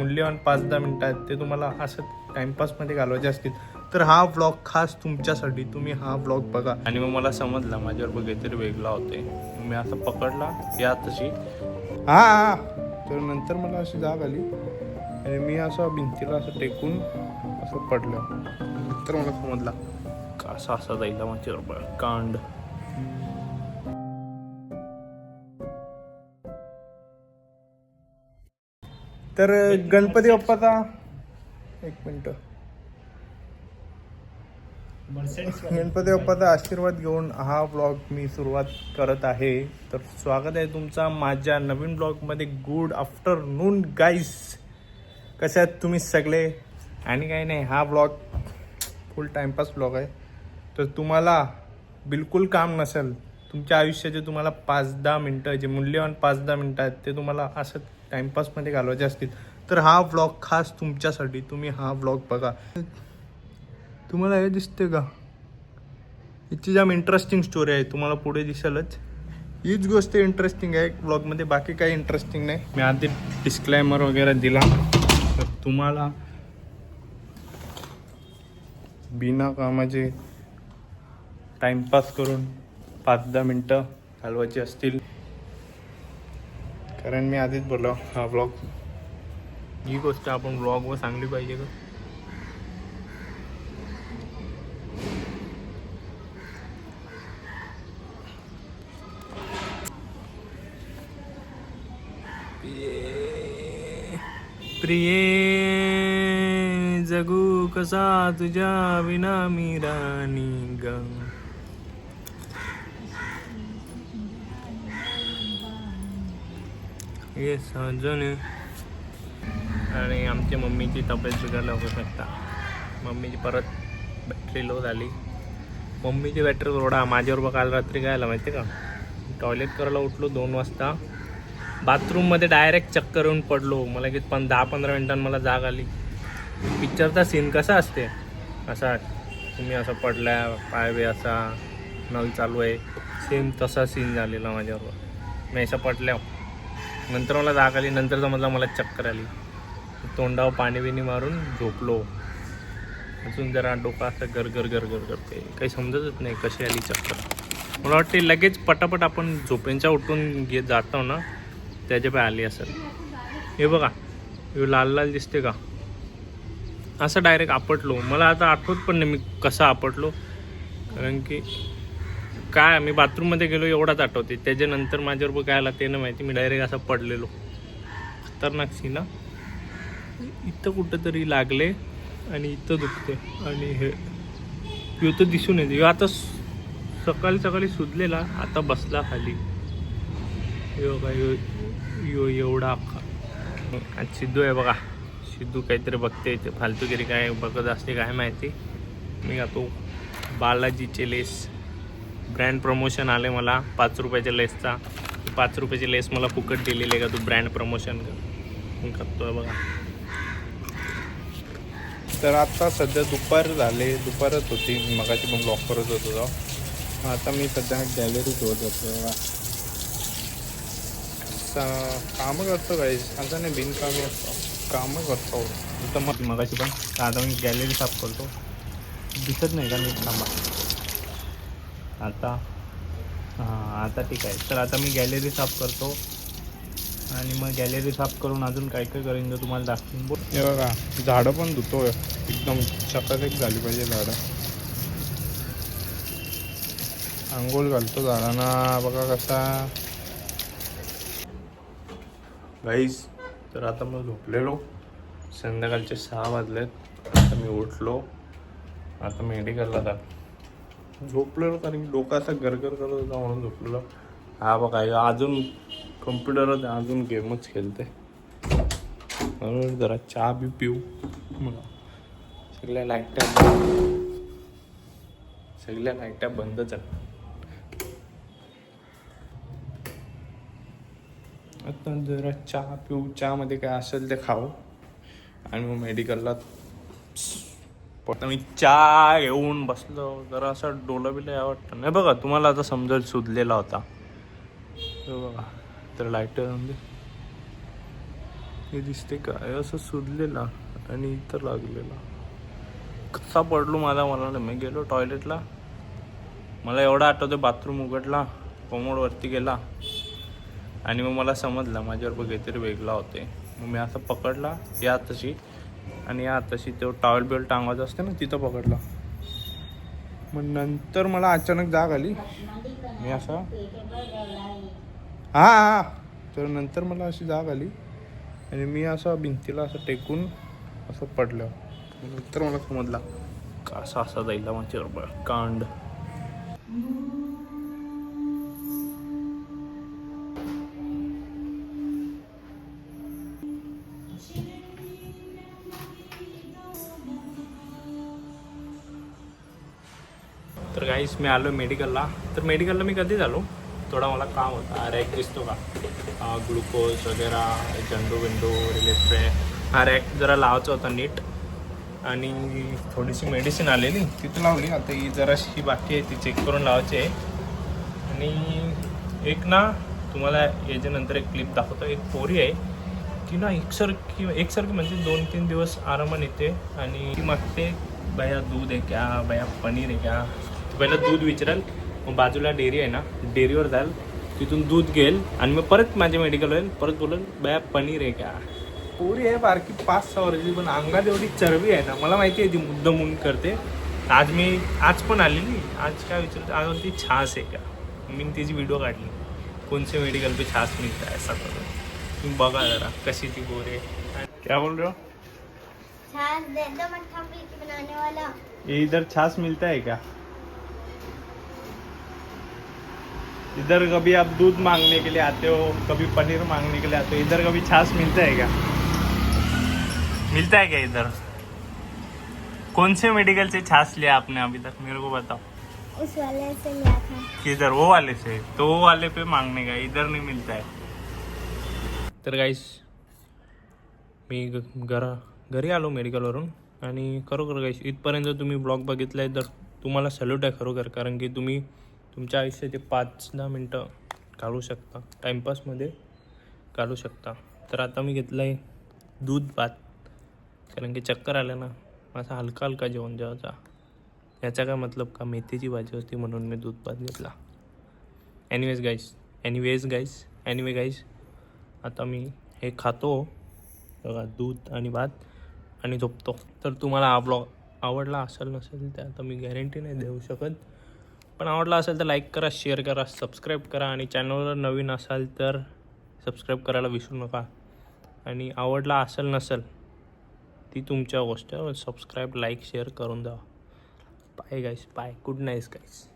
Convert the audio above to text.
मूल्यवान 5-10 मिनटं आहेत ते तुम्हाला असं टाइमपासमध्ये घालवायचे असतील तर हा व्लॉग खास तुमच्यासाठी. तुम्ही हा व्लॉग बघा. आणि मग मला समजला माझ्यावर बघ काहीतरी वेगळा होते. मी असं पकडला या तशी हा तर नंतर मला अशी जाग आली आणि मी असं भिंतीला असं टेकून असं पडलं. नंतर मला समजला कसा असा जायला माझ्यावर कांड. तर गणपती बाप्पाचा एक मिनिट. गणपती बाप्पाचा आशीर्वाद घेऊन हा व्लॉग मी सुरुवात करत आहे. तर स्वागत आहे तुमचा माझ्या नवीन ब्लॉगमध्ये. गुड आफ्टरनून गाईस, कसे आहेत तुम्ही सगळे? आणि काही नाही, हा ब्लॉग फुल टाइमपास ब्लॉग आहे. तर तुम्हाला बिलकुल काम नसेल तुमच्या आयुष्याचे, तुम्हाला 5-10 मिनटं जे मूल्यवान 5-10 मिनटं आहेत ते तुम्हाला असं टाइमपासमध्ये घालवायचे असतील तर हा व्लॉग खास तुमच्यासाठी. तुम्ही हा व्लॉग बघा. तुम्हाला हे दिसते का? हिची जाम इंटरेस्टिंग स्टोरी आहे, तुम्हाला पुढे दिसेलच. हीच गोष्ट इंटरेस्टिंग आहे व्लॉगमध्ये, बाकी काही इंटरेस्टिंग नाही. मी आधी डिस्क्लेमर वगैरे दिला. तर तुम्हाला बिना कामाचे टाइमपास करून 5-10 मिनटं घालवायची असतील, कारण मी आधीच बोललो हा व्लॉग, ही गोष्ट आपण व्लॉगवर सांगली पाहिजे का? प्रिये जगू कसा तुझ्या विना मी राणी ग. ये सजन. आणि आमच्या मम्मीची तब्येत बिघडला होऊ शकता. मम्मीची परत बॅटरी लो झाली. मम्मीची बॅटरी थोडा माझ्यावर बघ. काल रात्री काय आला माहिती का? टॉयलेट करायला उठलो 2 वाजता, बाथरूममध्ये डायरेक्ट चक्कर येऊन पडलो. मला की 10-15 मिनिटांनी मला जाग आली. पिक्चरचा सीन कसा असते असा, तुम्ही असं पडल्या, पाय बे असा, नळ चालू आहे, सेम तसा सीन झालेला माझ्यावर. मी असं पडल्या, नंतर मला जाग आली. नंतर समजला मला चक्कर आली. तोंडावर पाणी बिणी मारून झोपलो. अजून जरा डोकं असं गरगर करते, काही समजतच नाही कशी आली चक्कर. मला वाटते लगेच पटापट आपण झोपेंच्या उठून जातो ना, त्याच्या पाय आली असेल. हे बघा, हे लाल लाल दिसते का? असं डायरेक्ट आपटलो. मला आता आठवत पण नाही मी कसा आपटलो, कारण की काय मी बाथरूममध्ये गेलो एवढाच आठवते. त्याच्यानंतर माझ्यावर काय आला ते नाही माहिती. मी डायरेक्ट असं पडलेलो. खतरनाक सीन ना. इथं कुठंतरी लागले आणि इथं दुखते. आणि हे तर दिसून येते. आता सकाळी सुजलेला, आता बसला खाली. बघा यो एवढा अख्खा. आज सिद्धू आहे बघा. सिद्धू काहीतरी बघते, ते फालतूगिरी काय बघत असते काय माहिती. मी घातो बालाजीचे लेस. ब्रँड प्रमोशन आले मला 5 रुपयाच्या लेसचा. 5 रुपयाची लेस मला फुकट दिलेली आहे का तू ब्रँड प्रमोशन कर. मी करतोय बघा. तर आता सध्या दुपार झाले, दुपारच होती. मगाची पण ब्लॉक करत होतो. आता मी सध्या गॅलरी धुवत होतो बघा. कामं करतो काही आता नाही, बिनकामी असतो, कामं करतो इथं. मगाशी पण आता मी गॅलरी साफ करतो. दिसत नाही का नीट? थांबा आता. हां आता ठीक आहे. तर आता मी गॅलरी साफ करतो आणि मग गॅलरी साफ करून अजून काय काय करेन तर तुम्हाला दाखवून बोल. हे बघा, झाडं पण धुतो. एकदम चकाचक झाली पाहिजे झाडं. आंघोळ घालतो झाडांना बघा कसा. गाईस, तर आता मग झोपलेलो. संध्याकाळचे 6 वाजलेत. आता मी उठलो. आता मेडिकलला जातो. झोपलेलो कारण की डोकं असं गरगर करत होता म्हणून झोपलेलो. हा बघा, अजून कम्प्युटरवर अजून गेमच खेळते. म्हणून जरा चहा बी पिऊ. मला सगळ्या लाईट्या बंदच आहेत. आता जरा चहा पिऊ. चहामध्ये काय असेल ते खाऊ आणि मग मेडिकलला. पण मी चहा घेऊन बसलो. जरा असं डोलं बिलं या वाटतं नाही बघा. तुम्हाला आता समजेल सुजलेला होता बघा. तर लाईट हे दिसते काय असं सुजलेला आणि इथं लागलेला. कसा पडलो मला नाही. मी गेलो टॉयलेटला, मला एवढा आठवतं बाथरूम उघडला, कोमोडवरती गेला आणि मग मला समजलं माझ्यावर बघ काहीतरी वेगळा होते. मग मी असं पकडला या तशी आणि या तशी तो टॉवेल बेल टांगवायचा असते ना तिथं पकडला. मग नंतर मला अचानक जाग आली, मी असं हां तर नंतर मला अशी जाग आली आणि मी असं भिंतीला असं टेकून असं पडलं. नंतर मला समजला कसा असा जायला माझ्यावर कांड. तर गाईस मी आलो मेडिकलला. तर मेडिकलला मी कधी झालो, थोडा मला काम होता. रॅक दिसतो का, ग्लुकोज वगैरे, झंडू बिंडू रिलेटेड हा रॅक जरा लावायचा होता नीट. आणि थोडीशी मेडिसिन आलेली तिथं लावली. आता ही जराशी बाकी आहे, ती चेक करून लावायची आहे. आणि एक ना तुम्हाला याच्यानंतर एक क्लिप दाखवतो. एक पोरी आहे ती ना एकसारखी म्हणजे 2-3 दिवस आरामाने येते आणि ती मागते भैया दूध आहे क्या, भैया पनीर आहे क्या. पहिलं दूध विचाराल, मग बाजूला डेअरी आहे ना, डेअरीवर जाईल, तिथून दूध घेईल आणि मग परत माझे मेडिकल होईल, परत बोलेल भैया पनीर आहे क्या. पोरी आहे बारकी 5-6 वर्षाची, पण अंगात एवढी चरबी आहे ना. मला माहिती आहे ती मुद्दाम म्हणून करते. आज पण आलेली, आज काय विचारते, आज ती छास आहे का. मी तिची व्हिडिओ काढली, कोणसे मेडिकल पे छास मिळता आहे ऐसा करून. तुम्ही बघा जरा कशी ती पोरी आहे. क्या बोल रहे हो? छाछ दे दो मट्ठा पी के बनाने वाला. ये इधर छाछ मिलता है क्या? इधर कभी आप दूध मांगने के लिए आते हो, कभी पनीर मांगने के लिए आते हो, इधर कभी छाछ मिलता है क्या? मिलता है क्या इधर? कौन से मेडिकल से छाछ लिया आपने अभी तक, मेरे को बताओ. उस वाले से लिया था. किधर? वो वाले से. तो वो वाले पे मांगने का, इधर नहीं मिलता है. तर गाईस मी घरी आलो मेडिकलवरून. आणि खरोखर गाईस इथपर्यंत तुम्ही ब्लॉग बघितला आहे तर तुम्हाला सॅल्यूट आहे खरोखर. कारण की तुम्ही तुमच्या आयुष्याचे 5-10 मिनटं काढू शकता, टाईमपासमध्ये काढू शकता. तर आता मी घेतलं आहे दूध भात, कारण की चक्कर आलं ना, माझा हलका जेवण जेवायचा. याचा काय मतलब का मेथीची भाजी होती म्हणून मी दूध भात घेतला. एनिवे गाईस आता मी हे खातो बघा, दूध आणि भात, आणि झोपतो. तर तुम्हाला हा ब्लॉग आवडला असेल नसेल ते आता मी गॅरंटी नाही देऊ शकत, पण आवडला असेल तर लाईक करा, शेअर करा, सबस्क्राईब करा. आणि चॅनलवर नवीन असाल तर सबस्क्राईब करायला विसरू नका. आणि आवडला असेल नसेल ती तुमच्या गोष्ट, सबस्क्राईब लाईक शेअर करून द्या. बाय गाईस, बाय, गुड नाईट गाईस.